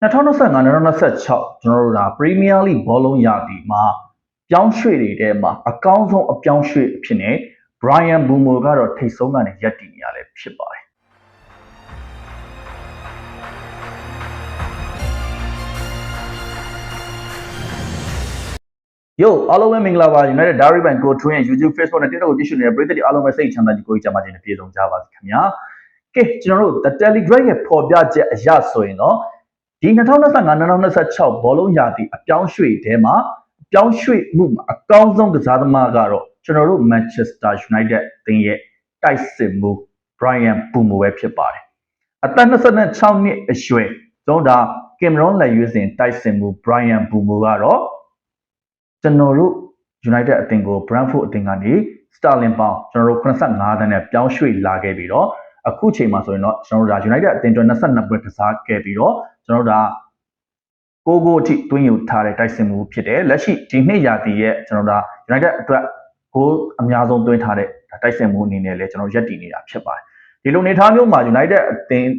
2025-2026ကျွန်တော်တို့ဒါ Premier League ဘောလုံးရာသီမှာပြောင်းရွှေ့တွေထဲမှာအကောင်းဆုံးအပြောင်းရွှေ့အဖြစ်နဲ့ Bryan Mbeumo ကတော့ထိပ်ဆုံးကနေရပ်တည်နေရလဲဖြစ်ပါတယ်Yo အားလုံးပဲမင်္ဂလာပါ United Diary ဘန်ကိုထွင်းရဲ့ YouTube Facebook နဲ့ TikTok ကိုကြည့်ရှုနေတဲ့ပရိသတ်တွေအားလုံးပဲစိတ်ချမ်းသာကြကိုကြီးကြမှာခြင်းနဲ့ပြည့်စုံကြပါစေခင်ဗျာကဲကျွန်တော်တို့ The Telegraph ရဲ့ပေါ်ပြချက်အရဆိုရင်တော့ဒီ2025-2026ဘောလုံးရာသီအပြောင်းရွှေ့ထဲမှာအပြောင်းရွှေ့မှုမှာအကောင်းဆုံးကစားသမားကတော့ကျွန်တော်တို့ Manchester United အသင်းရဲ့တိုက်စစ်မှု Bryan Mbeumo ပဲဖြစ်ပါတယ်အသက်26နှစ်အရွယ်ကျွန်တော်ဒါ Cameroon လက်ရွေးစင်တိုက်စစ်မှု Bryan Mbeumo ကတော့ကျွန်တော်တို့ United အသင်းကို Brentford အသင်းကနေ Sterling Pound ကျွန်တော်တို့85သန်းနဲ့ပြောင်းရွှေ့လာခဲ့ပြီးတော့အခုချိန်မှာဆိုရင်တော့ကျွန်တော်တို့ဒါ United အသင်းအတွက်22ပွဲကစားခဲ့ပြီးတော့ကျွန်တော်တို့ဒါ6ဂိုးအထိတွင်းယူထားတဲ့တိုက်စစ်မှုဖြစ်တယ်လက်ရှိဒီနှစ်ရာသီရဲ့ကျွန်တော်တို့ဒါ United အတွက်ဂိုးအများဆုံးတွင်းထားတဲ့တိုက်စစ်မှုအနေနဲ့လည်းကျွန်တော်ရပ်တည်နေတာဖြစ်ပါတယ်ဒီလိုနေထားမျိုးမှာ United အသင်း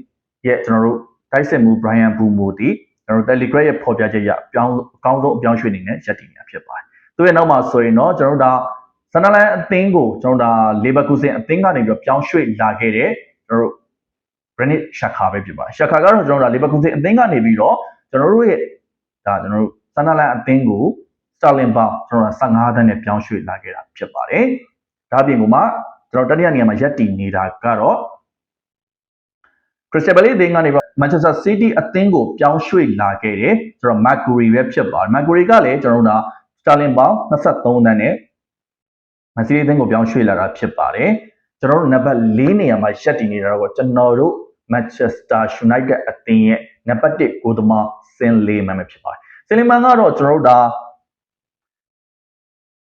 ရဲ့ကျွန်တော်တို့တိုက်စစ်မှု Bryan Mbeumo ဒီကျွန်တော်တို့ Telegraph ရဲ့ဖော်ပြချက်ရအကောင်းဆုံးအပြောင်းရွှေ့နေနဲ့ရပ်တည်နေတာဖြစ်ပါတယ်သူရဲ့နောက်မှာဆိုရင်တော့ကျွန်တော်တို့ဒါဆန်ဒါလန်အသင်းကိုကျွန်တော်တို့ဒါ Leverkusen အသင်းကနေပြီးတော့ပြောင်းရွှေ့လာခဲ့တဲ့ကျွန်တော်တို့ Granit Xhaka ပဲဖြစ်ပါတယ် Xhaka ကတော့ကျွန်တော်တို့ဒါ Leverkusen အသင်းကနေပြီးတော့ကျွန်တော်တို့ရဲ့ဒါကျွန်တော်တို့ဆန်ဒါလန်အသင်းကို Sterling Pound ကျွန်တော်တို့15သန်းနဲ့ပြောင်းရွှေ့လာခဲ့တာဖြစ်ပါတယ်ဒါပြင်ကိုမှကျွန်တော်တတိယနေရာမှာရပ်တည်နေတာကတော့ Crystal Palace အသင်းကနေပြီး Manchester City အသင်းကိုပြောင်းရွှေ့လာခဲ့တယ်ကျွန်တော် Maguire ပဲဖြစ်ပါတယ် Maguire ကလည်းကျွန်တော်တို့ဒါ Sterling Pound 23သန်းနဲ့ Man City အသင်းကိုပြောင်းရွှေ့လာတာဖြစ်ပါတယ်ကျွန်တော်တို့နံပါတ်4နေရာမှာရပ်တည်နေတာတော့ကျွန်တော်တို့ Manchester United အသင်းရဲ့နံပါတ်1ဂိုးသမား Sin Layman ပဲဖြစ်ပါတယ် Sin Layman ကတော့ကျွန်တော်တို့ဒါ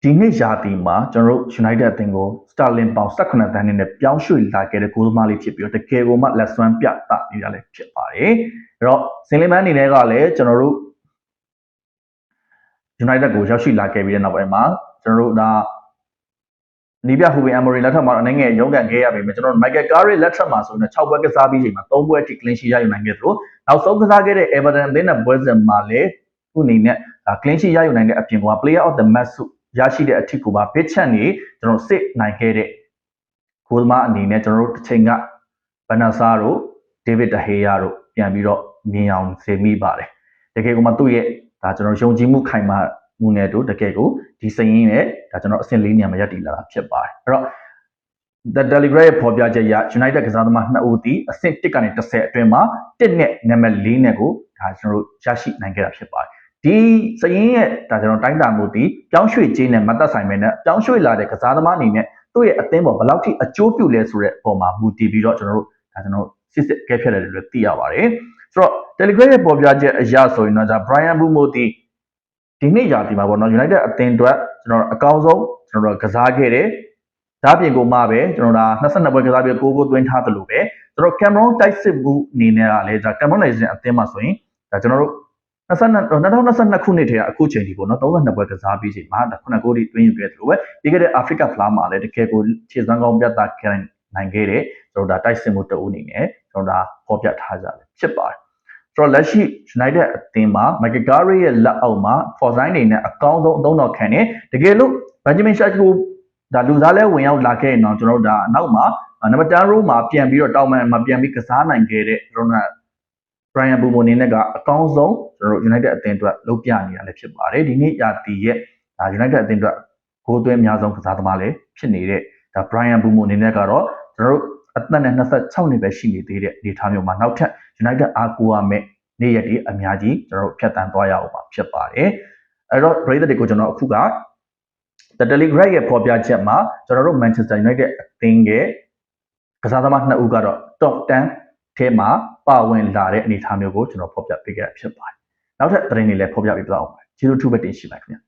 ဒီနှစ်ရာသီမှာကျွန်တော်တို့ United အသင်းကို Sterling Pound 18သန်းနဲ့ပြောင်းရွှေ့လာခဲ့တဲ့ဂိုးသမားလေးဖြစ်ပြီးတော့တကယ်ကိုမှလက်စွမ်းပြသနေတာလည်းဖြစ်ပါတယ်အဲ့တော့ Sin Layman အနေနဲ့ကလည်းကျွန်တော်တို့ United ကိုရောက်ရှိလာခဲ့ပြီးတဲ့နောက်ပိုင်းမှာကျွန်တော်တို့ဒါနီးပြဟူဘင်အမိုရီလက်ထက်မှာအနေငယ်ရုန်းကန်ခဲ့ရပေမဲ့ကျွန်တော်တို့ Michael Carrick လက်ထက်မှာဆိုရင်6ပွဲကစားပြီးချိန်မှာ3ပွဲအထိ clean sheet ရယူနိုင်ခဲ့သလိုနောက်ဆုံးကစားခဲ့တဲ့ Everton အသင်းနဲ့ပွဲစဉ်မှာလည်းသူ့အနေနဲ့ clean sheet ရယူနိုင်တဲ့အပြင်က Player of the Match ဆုရရှိတဲ့အထိကိုပါ bid chance နေကျွန်တော်စစ်နိုင်ခဲ့တဲ့ဂိုးသမားအနေနဲ့ကျွန်တော်တို့တစ်ချိန်က Benassa တို့ David De Gea တို့ပြန်ပြီးတော့မြင်အောင်စေမိပါတယ်တကယ်ကိုမှသူ့ရဲ့ဒါကျွန်တော်ယုံကြည်မှုခိုင်မာမှုနဲ့တို့တကယ်ကိုဒီစရင်နဲ့ဒါကျွန်တော်အဆင့်4နေရာမှာရပ်တည်လာတာဖြစ်ပါတယ်အဲ့တော့ The Telegraph ရဲ့ဖော်ပြချက်အရ United ကစားသမား2ဦးတီအဆင့်1ကနေ10အတွင်းမှာ1နဲ့နံပါတ်4နဲ့ကိုဒါကျွန်တော်တို့ရရှိနိုင်ခဲ့တာဖြစ်ပါတယ်ဒီစရင်ရဲ့ဒါကျွန်တော်တိုင်းတာမှုတီပြောင်းရွှေ့ခြင်းနဲ့မသက်ဆိုင်ပဲနဲ့ပြောင်းရွှေ့လာတဲ့ကစားသမားအနေနဲ့သူ့ရဲ့အသင်းပေါ်ဘယ်လောက်ထိအကျိုးပြုလဲဆိုတဲ့ပုံမှာမူတည်ပြီးတော့ကျွန်တော်တို့ဒါကျွန်တော်စစ်ကဲဖြတ်တယ်လို့သိရပါတယ်ဆိုတော့ Telegraph ရဲ့ပေါ်ပြချက်အရဆိုရင်တော့ဒါ Bryan Mbeumo ဒီနေ့ရာသီမှာပေါ့နော် United အသင်းအတွက်ကျွန်တော်အကောင်းဆုံးကျွန်တော်ကစားခဲ့တယ်ဒါပြင်ကိုမှပဲကျွန်တော်ဒါ22ပွဲကစားပြီး6ဂိုးသွင်းထားသလိုပဲကျွန်တော် Cameroon တိုက်စစ်မှုအနေနဲ့ကလည်းဒါ Cameroon လည်းအသင်းမှာဆိုရင်ဒါကျွန်တော်တို့2022ခုနှစ်ထဲကအခုချိန်ဒီပေါ့နော်32ပွဲကစားပြီးချိန်မှာဒါ9ဂိုးထိသွင်းယူခဲ့သလိုပဲပြီးခဲ့တဲ့ Africa Fla မှာလည်းတကယ်ကိုခြေစွမ်းကောင်းပြသခဲ့နိုင်ခဲ့တဲ့ကျွန်တော်ဒါတိုက်စစ်မှုတအုပ်အနေနဲ့ကျွန်တော်ဒါဖော်ပြထားကြတယ်ဖြစ်ပါတယ်ဆိုတော့လက်ရှိ United အသင်းမှာ Michael Carrick ရဲ့လက်အောက်မှာ Forsyth အနေနဲ့အကောင်းဆုံးအသုံးတော်ခံနေတကယ်လို့ Benjamin Sesko ဒါလူစားလဲဝင်ရောက်လာခဲ့ရင်တော့ကျွန်တော်တို့ဒါအနောက်မှာနံပါတ်10 row မှာပြန်ပြီးတော့တောင်မှန်မှာပြန်ပြီးကစားနိုင်ခဲ့တဲ့ကျွန်တော်တို့ Bryan Mbeumo အနေနဲ့ကအကောင်းဆုံးကျွန်တော်တို့ United အသင်းအတွက်လုပ်ပြနေတာလည်းဖြစ်ပါတယ်ဒီနေ့ရာသီရဲ့ဒါ United အသင်းအတွက်ဂိုးသွင်းအများဆုံးကစားသမားလည်းဖြစ်နေတဲ့ဒါ Bryan Mbeumo အနေနဲ့ကတော့ကျွန်တော်တို့အသက်နဲ့26နှစ်ပဲရှိနေသေးတဲ့အနေအထားမျိုးမှာနောက်ထပ် United အားကိုးရမယ့်နေ့ရက်တွေအများကြီးကျွန်တော်တို့ဖြတ်တန်းသွားရအောင်ပါဖြစ်ပါတယ်အဲ့တော့ပရိသတ်တွေကိုကျွန်တော်အခုက The Telegraph ရဲ့ဖော်ပြချက်မှာကျွန်တော်တို့ Manchester United အသင်းရဲ့ကစားသမား2ဦးကတော့ top 10ထဲမှာပါဝင်လာတဲ့အနေအထားမျိုးကိုကျွန်တော်ဖော်ပြပေးခဲ့တာဖြစ်ပါတယ်နောက်ထပ်သတင်းတွေလည်းဖော်ပြပေးပါဦးမယ်ကျေးဇူးထူးပဲတင်ရှိပါခင်ဗျာ